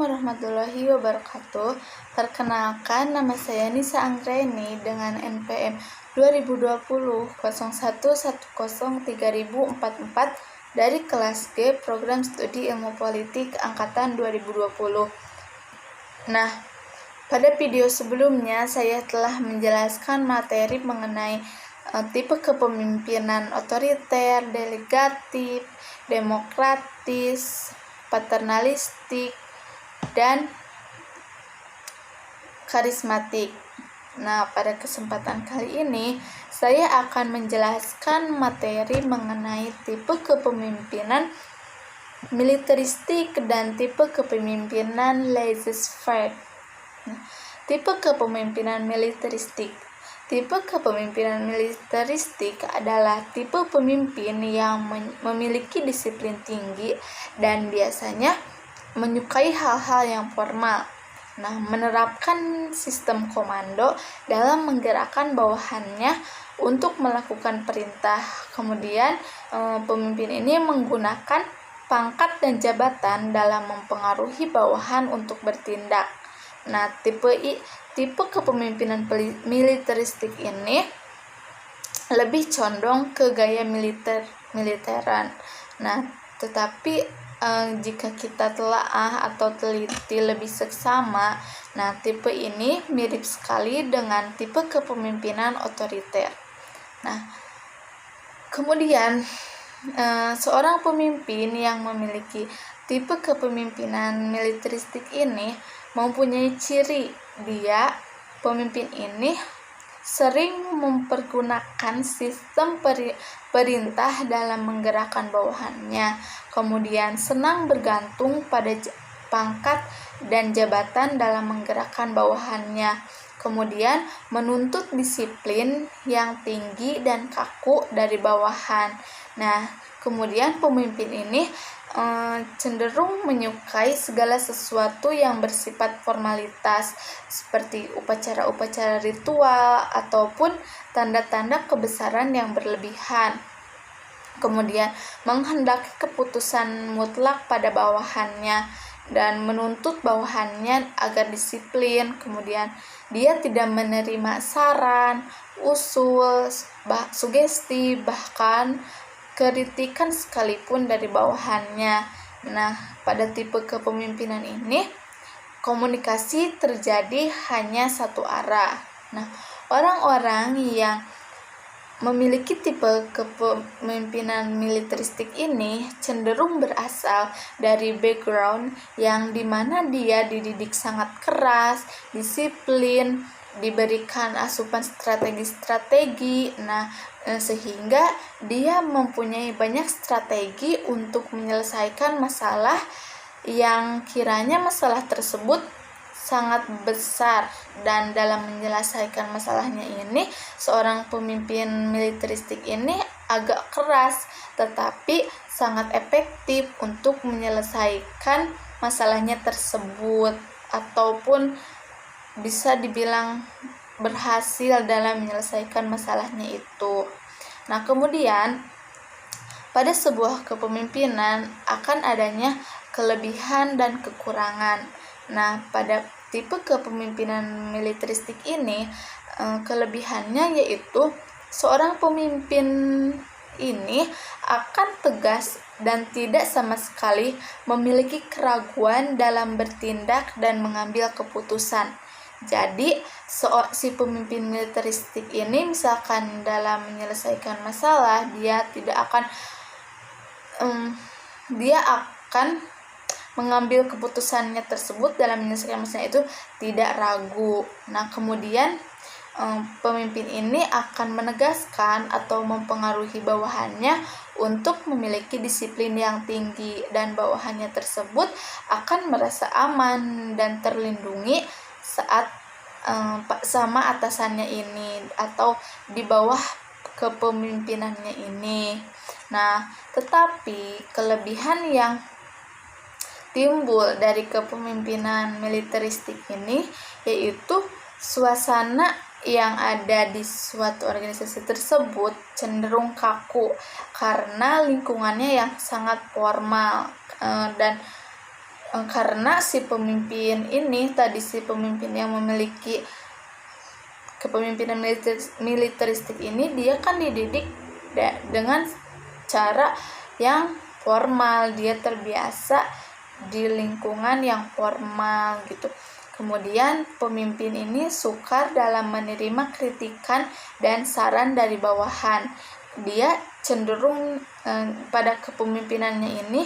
warahmatullahi wabarakatuh. Perkenalkan, nama saya Nisa Anggreni dengan NPM 2020 01103044 dari kelas G Program Studi Ilmu Politik Angkatan 2020. Nah, pada video sebelumnya saya telah menjelaskan materi mengenai tipe kepemimpinan otoriter, delegatif, demokratis, paternalistik, dan karismatik. Nah, pada kesempatan kali ini saya akan menjelaskan materi mengenai tipe kepemimpinan militeristik dan tipe kepemimpinan laissez-faire. Tipe kepemimpinan militeristik. Tipe kepemimpinan militeristik adalah tipe pemimpin yang memiliki disiplin tinggi dan biasanya menyukai hal-hal yang formal. Nah, menerapkan sistem komando dalam menggerakkan bawahannya untuk melakukan perintah. Kemudian, pemimpin ini menggunakan pangkat dan jabatan dalam mempengaruhi bawahan untuk bertindak. Nah, tipe kepemimpinan militeristik ini lebih condong ke gaya militeran. Nah, tetapi jika kita telaah atau teliti lebih seksama, nah tipe ini mirip sekali dengan tipe kepemimpinan otoriter. Nah, kemudian seorang pemimpin yang memiliki tipe kepemimpinan militeristik ini mempunyai ciri. Pemimpin ini sering mempergunakan sistem perintah dalam menggerakkan bawahannya, kemudian senang bergantung pada pangkat dan jabatan dalam menggerakkan bawahannya, kemudian menuntut disiplin yang tinggi dan kaku dari bawahan. Nah, kemudian pemimpin ini cenderung menyukai segala sesuatu yang bersifat formalitas seperti upacara-upacara ritual ataupun tanda-tanda kebesaran yang berlebihan. Kemudian menghendaki keputusan mutlak pada bawahannya dan menuntut bawahannya agar disiplin. Kemudian dia tidak menerima saran, usul, sugesti, bahkan kritikan sekalipun dari bawahannya. Nah, pada tipe kepemimpinan ini komunikasi terjadi hanya satu arah. Nah, orang-orang yang memiliki tipe kepemimpinan militeristik ini cenderung berasal dari background yang dimana dia dididik sangat keras, disiplin, diberikan asupan strategi-strategi. Nah, sehingga dia mempunyai banyak strategi untuk menyelesaikan masalah yang kiranya masalah tersebut sangat besar, dan dalam menyelesaikan masalahnya ini seorang pemimpin militeristik ini agak keras tetapi sangat efektif untuk menyelesaikan masalahnya tersebut, ataupun bisa dibilang berhasil dalam menyelesaikan masalahnya itu. Nah, kemudian pada sebuah kepemimpinan akan adanya kelebihan dan kekurangan. Nah, pada tipe kepemimpinan militeristik ini kelebihannya yaitu seorang pemimpin ini akan tegas dan tidak sama sekali memiliki keraguan dalam bertindak dan mengambil keputusan. Jadi, si pemimpin militeristik ini misalkan dalam menyelesaikan masalah, dia akan mengambil keputusannya tersebut dalam menyelesaikan masalah itu tidak ragu. Nah, kemudian pemimpin ini akan menegaskan atau mempengaruhi bawahannya untuk memiliki disiplin yang tinggi, dan bawahannya tersebut akan merasa aman dan terlindungi saat sama atasannya ini atau di bawah kepemimpinannya ini. Nah, tetapi kelebihan yang timbul dari kepemimpinan militeristik ini yaitu suasana yang ada di suatu organisasi tersebut cenderung kaku karena lingkungannya yang sangat formal dan karena si pemimpin yang memiliki kepemimpinan militeristik ini, dia kan dididik dengan cara yang formal, dia terbiasa di lingkungan yang formal gitu. Kemudian pemimpin ini sukar dalam menerima kritikan dan saran dari bawahan. Dia cenderung pada kepemimpinannya ini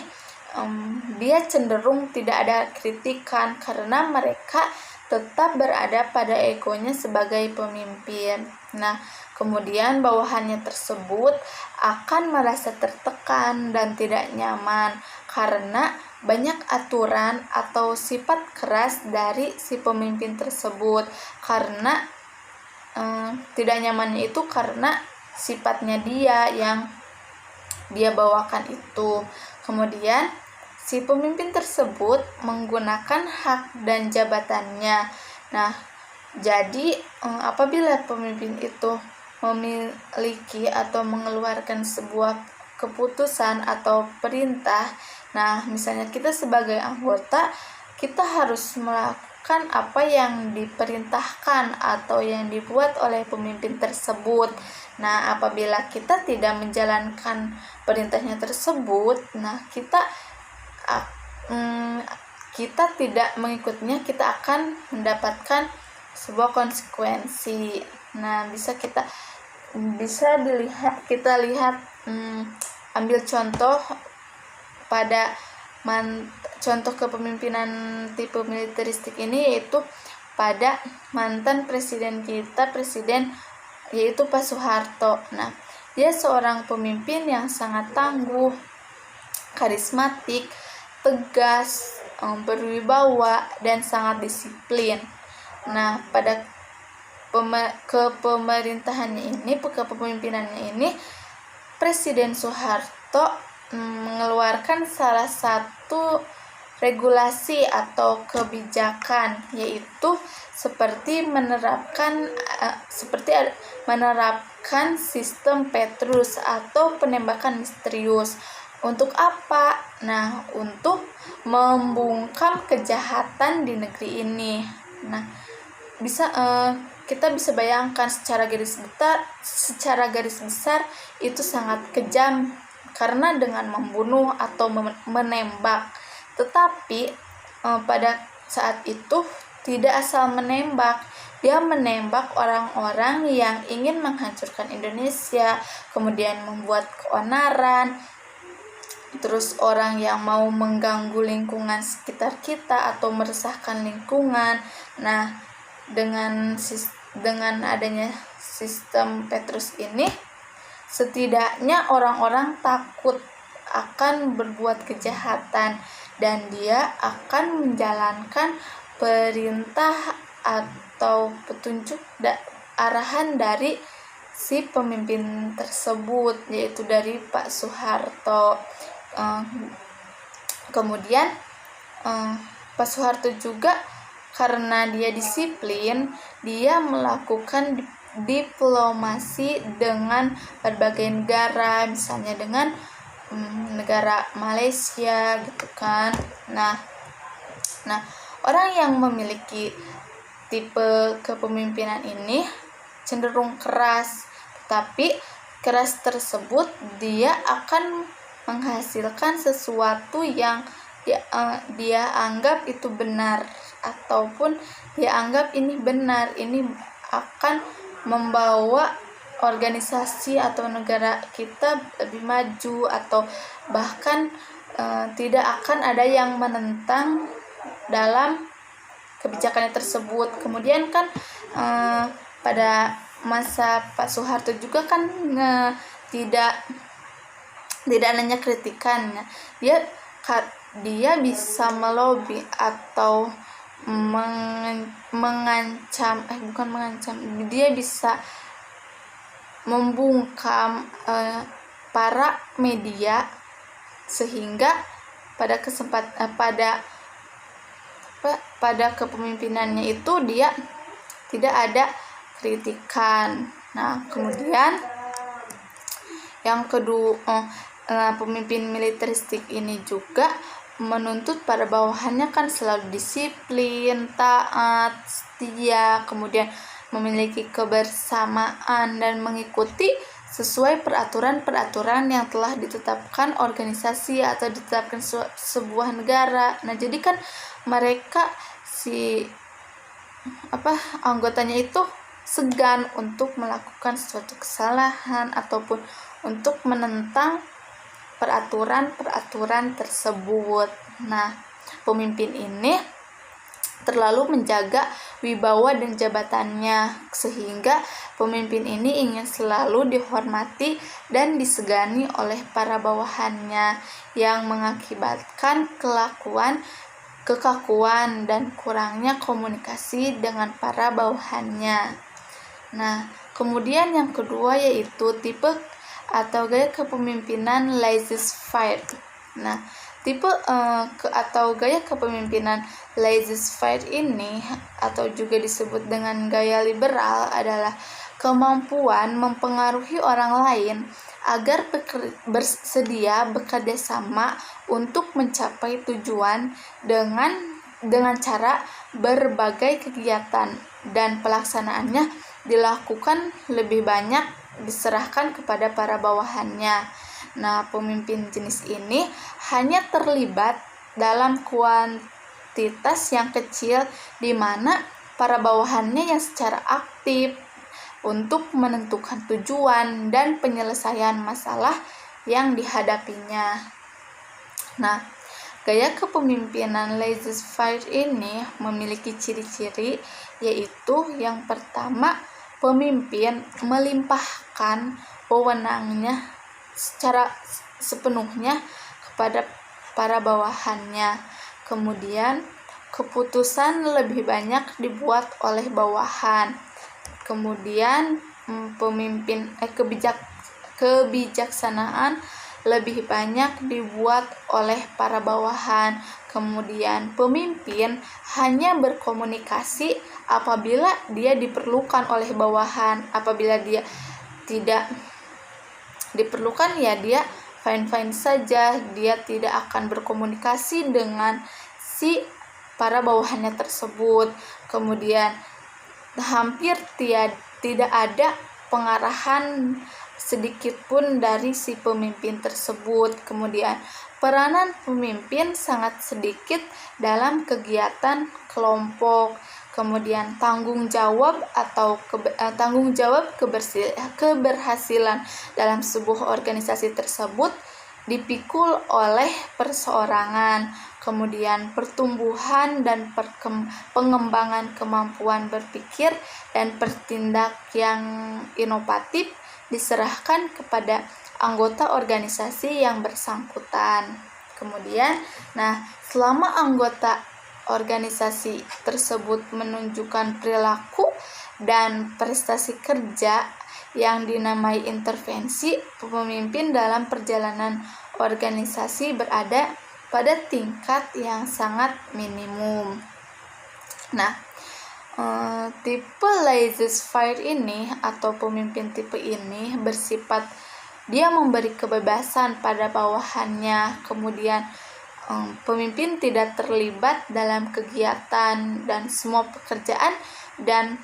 dia cenderung tidak ada kritikan karena mereka tetap berada pada egonya sebagai pemimpin. Nah, kemudian bawahannya tersebut akan merasa tertekan dan tidak nyaman karena banyak aturan atau sifat keras dari si pemimpin tersebut. Karena tidak nyamannya itu karena sifatnya dia yang dia bawakan itu. Kemudian si pemimpin tersebut menggunakan hak dan jabatannya. Nah, jadi apabila pemimpin itu memiliki atau mengeluarkan sebuah keputusan atau perintah, nah misalnya kita sebagai anggota, kita harus melakukan apa yang diperintahkan atau yang dibuat oleh pemimpin tersebut. Nah, apabila kita tidak menjalankan perintahnya tersebut, nah kita tidak mengikutinya, kita akan mendapatkan sebuah konsekuensi. Nah, kita lihat ambil contoh pada contoh kepemimpinan tipe militeristik ini, yaitu pada mantan presiden kita, yaitu Pak Soeharto. Nah, dia seorang pemimpin yang sangat tangguh, karismatik, tegas, berwibawa, dan sangat disiplin. Nah, pada kepemimpinannya ini, Presiden Soeharto mengeluarkan salah satu regulasi atau kebijakan, yaitu seperti menerapkan sistem Petrus atau penembakan misterius. Untuk apa? Nah, untuk membungkam kejahatan di negeri ini. Nah, kita bisa bayangkan secara garis besar itu sangat kejam karena dengan membunuh atau menembak. Tetapi pada saat itu tidak asal menembak, dia menembak orang-orang yang ingin menghancurkan Indonesia, kemudian membuat keonaran, terus orang yang mau mengganggu lingkungan sekitar kita atau meresahkan lingkungan. Nah, dengan adanya sistem Petrus ini, setidaknya orang-orang takut akan berbuat kejahatan dan dia akan menjalankan perintah atau petunjuk arahan dari si pemimpin tersebut, yaitu dari Pak Soeharto. Kemudian Pak Soeharto juga karena dia disiplin, dia melakukan diplomasi dengan berbagai negara, misalnya dengan negara Malaysia gitu kan. Nah, orang yang memiliki tipe kepemimpinan ini cenderung keras, tapi keras tersebut dia akan menghasilkan sesuatu yang dia anggap itu benar, ataupun dia anggap ini benar, ini akan membawa organisasi atau negara kita lebih maju, atau bahkan tidak akan ada yang menentang dalam kebijakannya tersebut. Kemudian kan pada masa Pak Soeharto juga kan tidak hanya kritikan, dia bisa melobi atau dia bisa membungkam para media, sehingga pada kepemimpinannya itu dia tidak ada kritikan. Nah, kemudian yang kedua, pemimpin militeristik ini juga menuntut para bawahannya kan selalu disiplin, taat, setia, kemudian memiliki kebersamaan dan mengikuti sesuai peraturan-peraturan yang telah ditetapkan organisasi atau ditetapkan sebuah negara. Nah, jadi kan mereka anggotanya itu segan untuk melakukan suatu kesalahan ataupun untuk menentang peraturan-peraturan tersebut. Nah, pemimpin ini terlalu menjaga wibawa dan jabatannya, sehingga pemimpin ini ingin selalu dihormati dan disegani oleh para bawahannya, yang mengakibatkan kekakuan dan kurangnya komunikasi dengan para bawahannya. Nah, kemudian yang kedua yaitu tipe atau gaya kepemimpinan laissez-faire. Nah, tipe atau gaya kepemimpinan laissez-faire ini atau juga disebut dengan gaya liberal adalah kemampuan mempengaruhi orang lain agar bersedia bekerja sama untuk mencapai tujuan dengan cara berbagai kegiatan, dan pelaksanaannya dilakukan lebih banyak diserahkan kepada para bawahannya. Nah, pemimpin jenis ini hanya terlibat dalam kuantitas yang kecil, di mana para bawahannya yang secara aktif untuk menentukan tujuan dan penyelesaian masalah yang dihadapinya. Nah, gaya kepemimpinan laissez-faire ini memiliki ciri-ciri, yaitu yang pertama, pemimpin melimpahkan wewenangnya secara sepenuhnya kepada para bawahannya. Kemudian, keputusan lebih banyak dibuat oleh bawahan. Kemudian, kebijaksanaan lebih banyak dibuat oleh para bawahan. Kemudian, pemimpin hanya berkomunikasi apabila dia diperlukan oleh bawahan. Apabila dia tidak diperlukan, ya dia fine-fine saja, dia tidak akan berkomunikasi dengan si para bawahannya tersebut. Kemudian, hampir tidak ada pengarahan sedikit pun dari si pemimpin tersebut. Kemudian, peranan pemimpin sangat sedikit dalam kegiatan kelompok. Kemudian, tanggung jawab keberhasilan dalam sebuah organisasi tersebut dipikul oleh perseorangan. Kemudian, pertumbuhan dan pengembangan kemampuan berpikir dan bertindak yang inovatif diserahkan kepada anggota organisasi yang bersangkutan. Kemudian, selama anggota organisasi tersebut menunjukkan perilaku dan prestasi kerja yang dinamai intervensi, pemimpin dalam perjalanan organisasi berada pada tingkat yang sangat minimum. Nah, tipe laissez-faire ini atau pemimpin tipe ini bersifat dia memberi kebebasan pada bawahannya. Kemudian, pemimpin tidak terlibat dalam kegiatan dan semua pekerjaan dan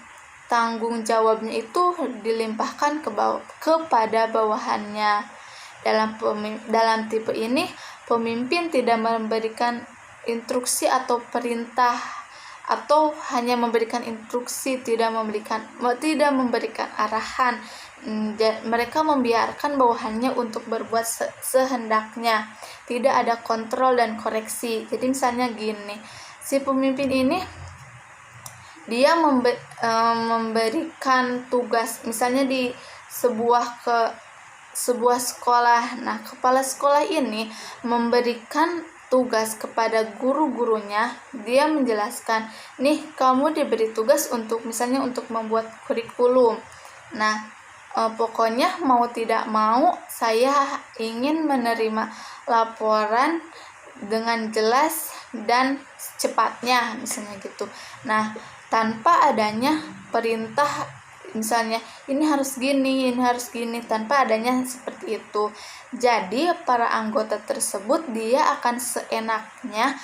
tanggung jawabnya itu dilimpahkan kepada bawahannya. Dalam tipe ini, pemimpin tidak memberikan instruksi atau perintah, atau hanya memberikan instruksi, tidak memberikan arahan. Mereka membiarkan bawahannya untuk berbuat sehendaknya, tidak ada kontrol dan koreksi. Jadi misalnya gini, si pemimpin ini dia memberikan tugas, misalnya di sebuah sekolah. Nah, kepala sekolah ini memberikan tugas kepada guru-gurunya. Dia menjelaskan, nih kamu diberi tugas untuk misalnya untuk membuat kurikulum. Nah, pokoknya mau tidak mau saya ingin menerima laporan dengan jelas dan secepatnya, misalnya gitu. Nah, tanpa adanya perintah misalnya ini harus gini tanpa adanya seperti itu. Jadi para anggota tersebut dia akan seenaknya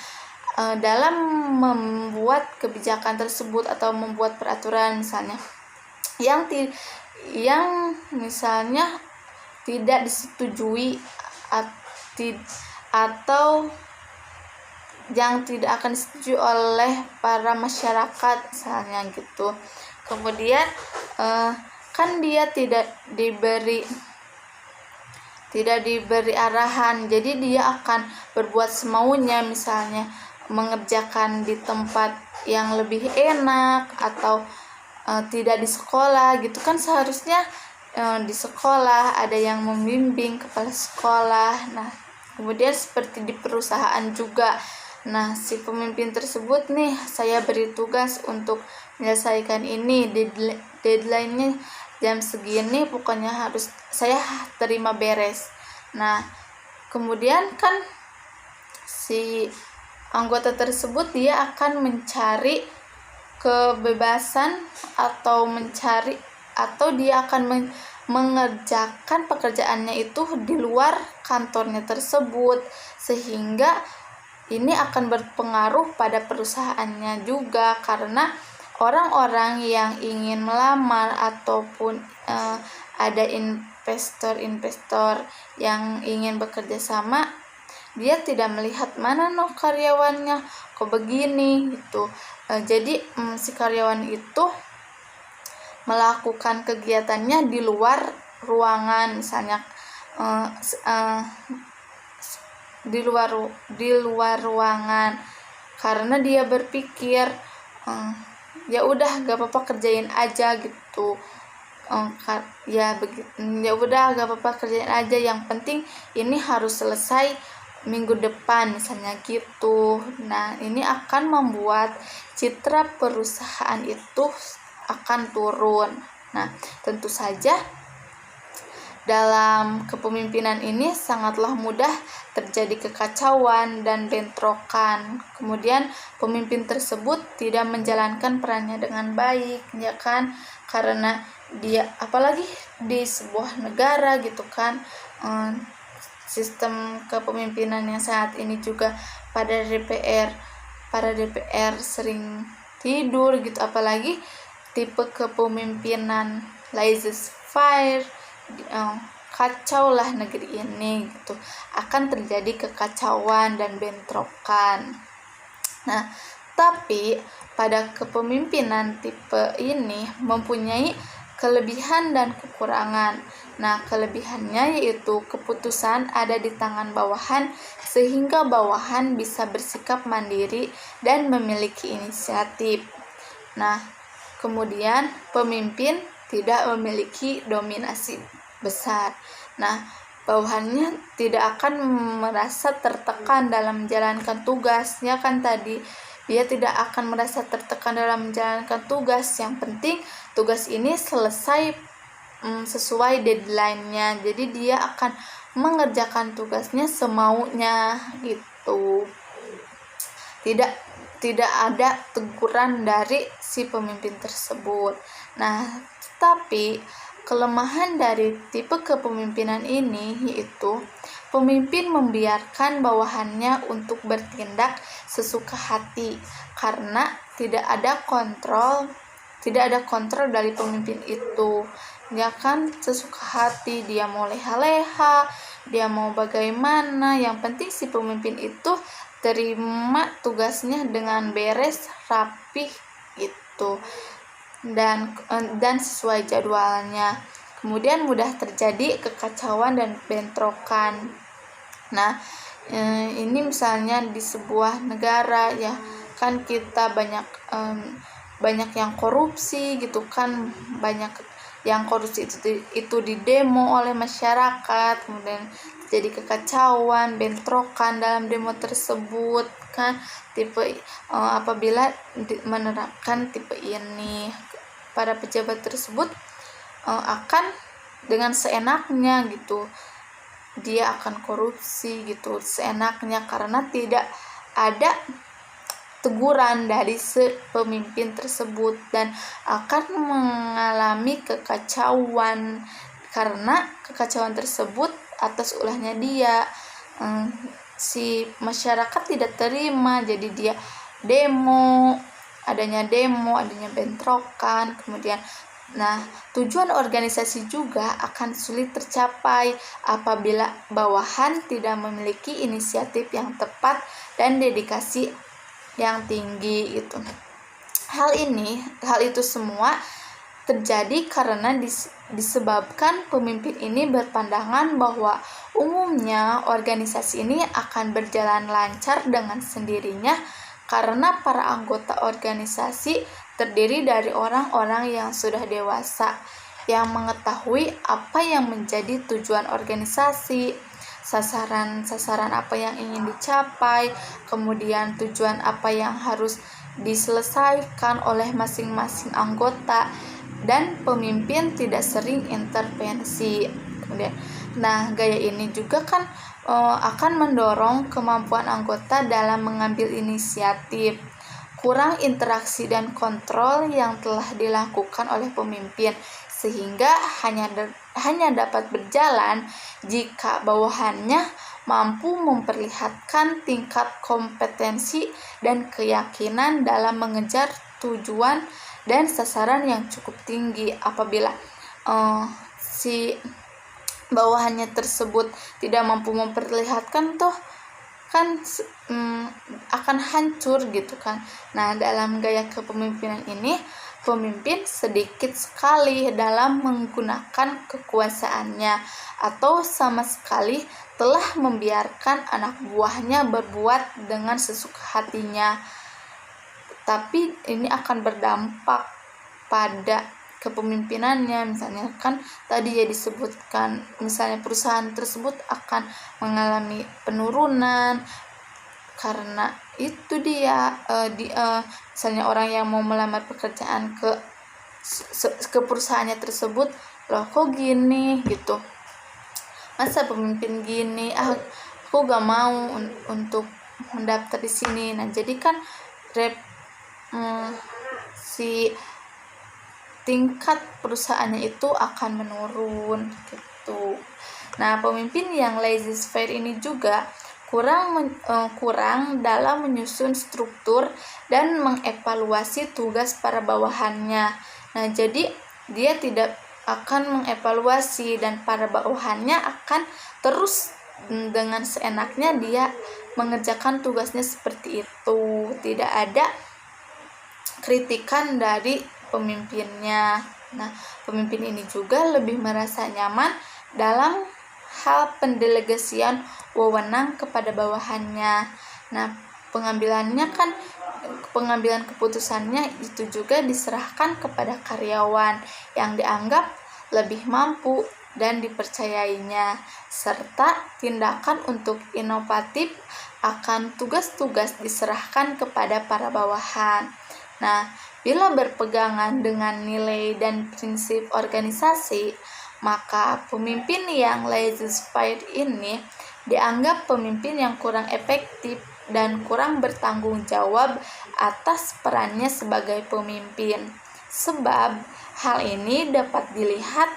dalam membuat kebijakan tersebut atau membuat peraturan misalnya yang misalnya tidak disetujui atau yang tidak akan disetujui oleh para masyarakat misalnya gitu. Kemudian kan dia tidak diberi arahan, jadi dia akan berbuat semaunya, misalnya mengerjakan di tempat yang lebih enak atau tidak di sekolah gitu kan. Seharusnya di sekolah ada yang membimbing, kepala sekolah. Nah kemudian seperti di perusahaan juga, nah si pemimpin tersebut nih, saya beri tugas untuk menyelesaikan ini, deadline-nya jam segini, pokoknya harus saya terima beres. Nah kemudian kan si anggota tersebut dia akan mencari kebebasan atau dia akan mengerjakan pekerjaannya itu di luar kantornya tersebut, sehingga ini akan berpengaruh pada perusahaannya juga, karena orang-orang yang ingin melamar ataupun ada investor yang ingin bekerja sama, dia tidak melihat mana karyawannya kok begini gitu. Jadi si karyawan itu melakukan kegiatannya di luar ruangan, misalnya di luar ruangan, karena dia berpikir ya udah gak apa-apa kerjain aja gitu. Ya udah gak apa-apa kerjain aja, yang penting ini harus selesai minggu depan misalnya gitu. Nah ini akan membuat citra perusahaan itu akan turun. Nah tentu saja dalam kepemimpinan ini sangatlah mudah terjadi kekacauan dan bentrokan. Kemudian pemimpin tersebut tidak menjalankan perannya dengan baik, ya kan? Karena dia, apalagi di sebuah negara gitu kan, sistem kepemimpinan yang saat ini juga para DPR sering tidur gitu, apalagi tipe kepemimpinan laissez-faire, kacau lah negeri ini gitu, akan terjadi kekacauan dan bentrokan. Nah tapi pada kepemimpinan tipe ini mempunyai kelebihan dan kekurangan. Nah kelebihannya yaitu keputusan ada di tangan bawahan, sehingga bawahan bisa bersikap mandiri dan memiliki inisiatif. Nah kemudian pemimpin tidak memiliki dominasi besar. Nah bawahannya tidak akan merasa tertekan dalam menjalankan tugasnya kan tadi. Dia tidak akan merasa tertekan dalam menjalankan tugas. Yang penting tugas ini selesai sesuai deadline-nya. Jadi dia akan mengerjakan tugasnya semaunya gitu. Tidak ada teguran dari si pemimpin tersebut. Nah, tapi kelemahan dari tipe kepemimpinan ini yaitu pemimpin membiarkan bawahannya untuk bertindak sesuka hati, karena tidak ada kontrol dari pemimpin itu. Dia kan sesuka hati, dia mau leha-leha, dia mau bagaimana, yang penting si pemimpin itu terima tugasnya dengan beres, rapi gitu, dan sesuai jadwalnya. Kemudian mudah terjadi kekacauan dan bentrokan. Nah ini misalnya di sebuah negara ya kan, kita banyak yang korupsi gitu kan, banyak yang korupsi itu didemo oleh masyarakat, kemudian jadi kekacauan, bentrokan dalam demo tersebut kan. Apabila menerapkan tipe ini, para pejabat tersebut akan dengan seenaknya gitu, dia akan korupsi gitu seenaknya, karena tidak ada teguran dari pemimpin tersebut dan akan mengalami kekacauan karena kekacauan tersebut atas ulahnya dia. Si masyarakat tidak terima, jadi dia adanya bentrokan, kemudian tujuan organisasi juga akan sulit tercapai apabila bawahan tidak memiliki inisiatif yang tepat dan dedikasi yang tinggi gitu. Hal itu semua terjadi karena disebabkan pemimpin ini berpandangan bahwa umumnya organisasi ini akan berjalan lancar dengan sendirinya karena para anggota organisasi terdiri dari orang-orang yang sudah dewasa, yang mengetahui apa yang menjadi tujuan organisasi, sasaran apa yang ingin dicapai, kemudian tujuan apa yang harus diselesaikan oleh masing-masing anggota, dan pemimpin tidak sering intervensi. Kemudian, gaya ini juga kan akan mendorong kemampuan anggota dalam mengambil inisiatif. Kurang interaksi dan kontrol yang telah dilakukan oleh pemimpin, sehingga hanya dapat berjalan jika bawahannya mampu memperlihatkan tingkat kompetensi dan keyakinan dalam mengejar tujuan dan sasaran yang cukup tinggi. Apabila si bawahannya tersebut tidak mampu memperlihatkan akan hancur gitu kan. Dalam gaya kepemimpinan ini, pemimpin sedikit sekali dalam menggunakan kekuasaannya atau sama sekali telah membiarkan anak buahnya berbuat dengan sesuka hatinya. Tapi ini akan berdampak pada kepemimpinannya. Misalnya kan tadi ya disebutkan, misalnya perusahaan tersebut akan mengalami penurunan karena itu dia misalnya orang yang mau melamar pekerjaan ke perusahaannya tersebut, loh kok gini gitu, masa pemimpin gini, aku gak mau untuk mendaftar di sini. Jadi kan si tingkat perusahaannya itu akan menurun gitu. Pemimpin yang laissez-faire ini juga kurang dalam menyusun struktur dan mengevaluasi tugas para bawahannya. Jadi dia tidak akan mengevaluasi dan para bawahannya akan terus dengan seenaknya dia mengerjakan tugasnya seperti itu. Tidak ada kritikan dari pemimpinnya. Pemimpin ini juga lebih merasa nyaman dalam hal pendelegasian wewenang kepada bawahannya. Pengambilan keputusannya itu juga diserahkan kepada karyawan yang dianggap lebih mampu dan dipercayainya, serta tindakan untuk inovatif akan tugas-tugas diserahkan kepada para bawahan. Bila berpegangan dengan nilai dan prinsip organisasi, maka pemimpin yang laissez-faire ini dianggap pemimpin yang kurang efektif dan kurang bertanggung jawab atas perannya sebagai pemimpin. Sebab hal ini dapat dilihat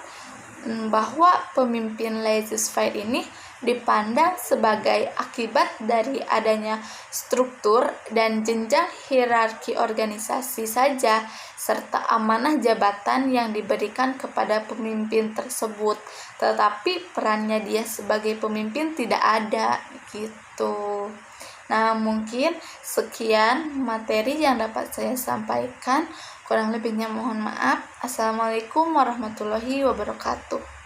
bahwa pemimpin laissez-faire ini dipandang sebagai akibat dari adanya struktur dan jenjang hierarki organisasi saja, serta amanah jabatan yang diberikan kepada pemimpin tersebut, tetapi perannya dia sebagai pemimpin tidak ada gitu. Mungkin sekian materi yang dapat saya sampaikan. Kurang lebihnya mohon maaf. Assalamualaikum warahmatullahi wabarakatuh.